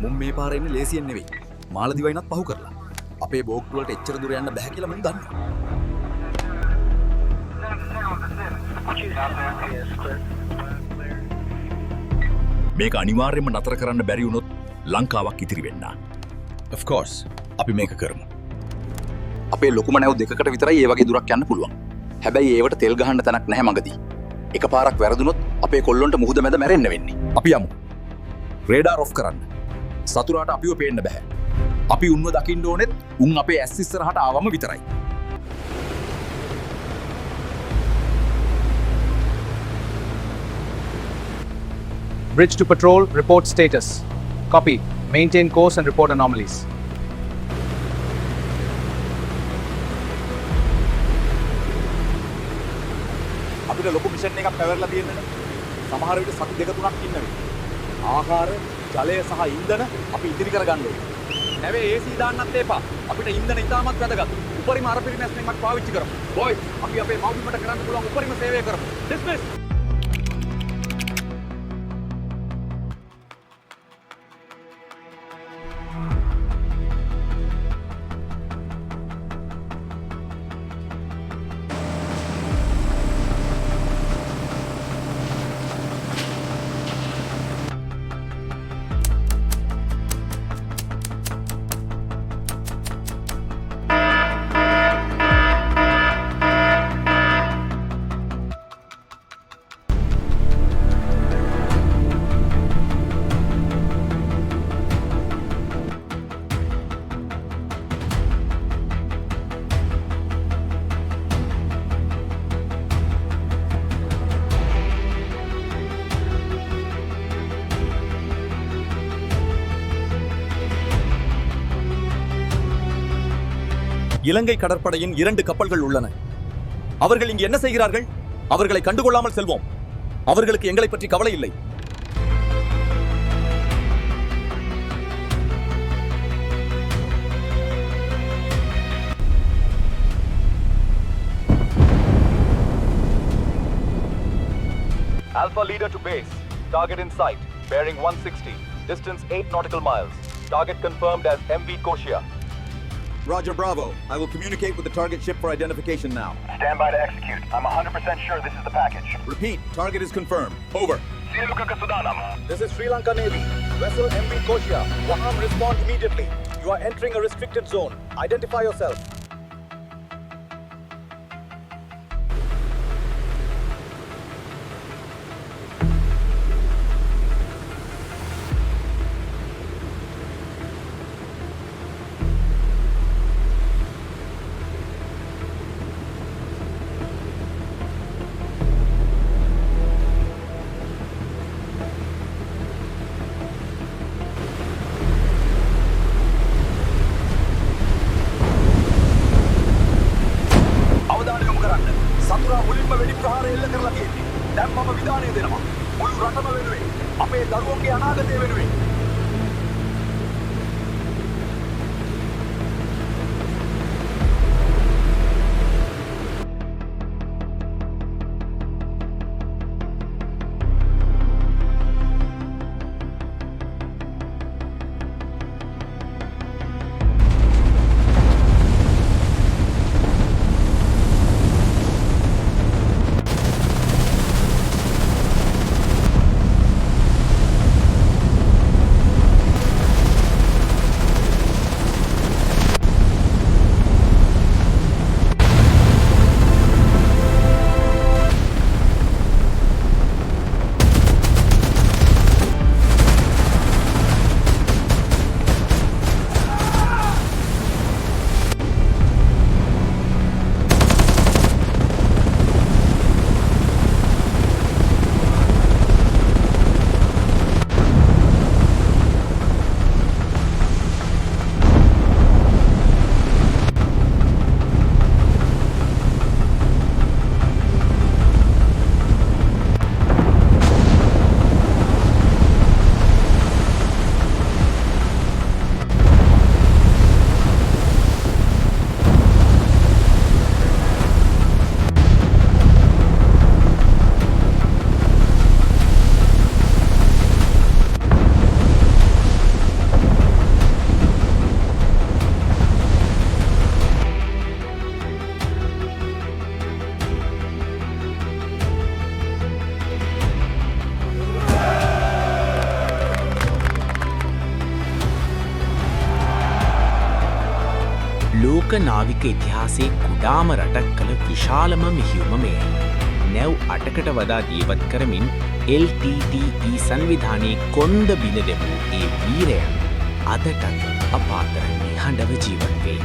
මුම් මේ පාර එන්නේ ලේසියෙන් නෙවෙයි. මාලදිවයිනත් පහු කරලා. අපේ බෝක්ටු වලට එච්චර දුර යන්න බෑ කියලා මම දන්නවා. මේක අනිවාර්යයෙන්ම නතර කරන්න බැරි වුණොත් ලංකාවක් ඉතිරි වෙන්න. Of course. අපි මේක කරමු. අපේ ලොකුම නැව් දෙකකට විතරයි ඒ වගේ දුරක් යන්න පුළුවන්. හැබැයි ඒවට තෙල් ගහන්න තැනක් නැහැ මගදී. එකපාරක් වැරදුනොත් අපේ කොල්ලොන්ට මුහුද මැද මැරෙන්න වෙන්නේ. අපි යමු. රේඩාර් ඔෆ් කරන්න. සතුරාට අපිව පේන්න බෑ. අපි උන්ව දකින්න ඕනෙත් උන් අපේ ඇස් ඉස්සරහට ආවම විතරයි. Bridge to patrol, report status. Copy. Maintain course and report anomalies. අපිට ලොකු මිෂන් එකක් පැවරලා තියෙනනේ. සමහර විට සති දෙක තුනක් ඉන්න වෙයි. ආහාර, ජලය සහ ඉන්ධන අපි ඉදිරි කරගන්න ඕනේ. නැවේ AC දාන්නත් එපා. අපිට ඉන්ධන ඉතාමත් වැදගත්. උපරිම අරපිරිමැස්මක් පාවිච්චි කරමු. බොයිස්, අපි අපේ මව්බිමට කරන්න පුළුවන් උපරිම සේවය කරමු. ඩිස්මිස්. இலங்கை கடற்படையின் 2 கப்பல்கள் உள்ளன. அவர்கள் இங்கு என்ன செய்கிறார்கள்? அவர்களை கண்டுகொள்ளாமல் செல்வோம். அவர்களுக்கு எங்களை பற்றி கவலை இல்லை. Alpha leader to base. Target in sight. Bearing 160. Distance 8 nautical miles. Target confirmed as MV Koshia. Roger, Bravo. I will communicate with the target ship for identification now. Stand by to execute. I'm 100% sure this is the package. Repeat, target is confirmed. Over. Sinuka Kasudanam. This is Sri Lanka Navy. Vessel MV Koshia. Waham, respond immediately. You are entering a restricted zone. Identify yourself. ලෝක නාවික ඉතිහාසයේ කුඩාම රටක් කළ විශාලම මෙහියුම මෙය. නැව් 8කට වඩා ජීවත් කරමින් LTTE සංවිධානයේ කොන්ද බිඳ දෙමු ඒ වීරයන් අදටත් අපාතරන්නේ හඬව ජීවත් වේ.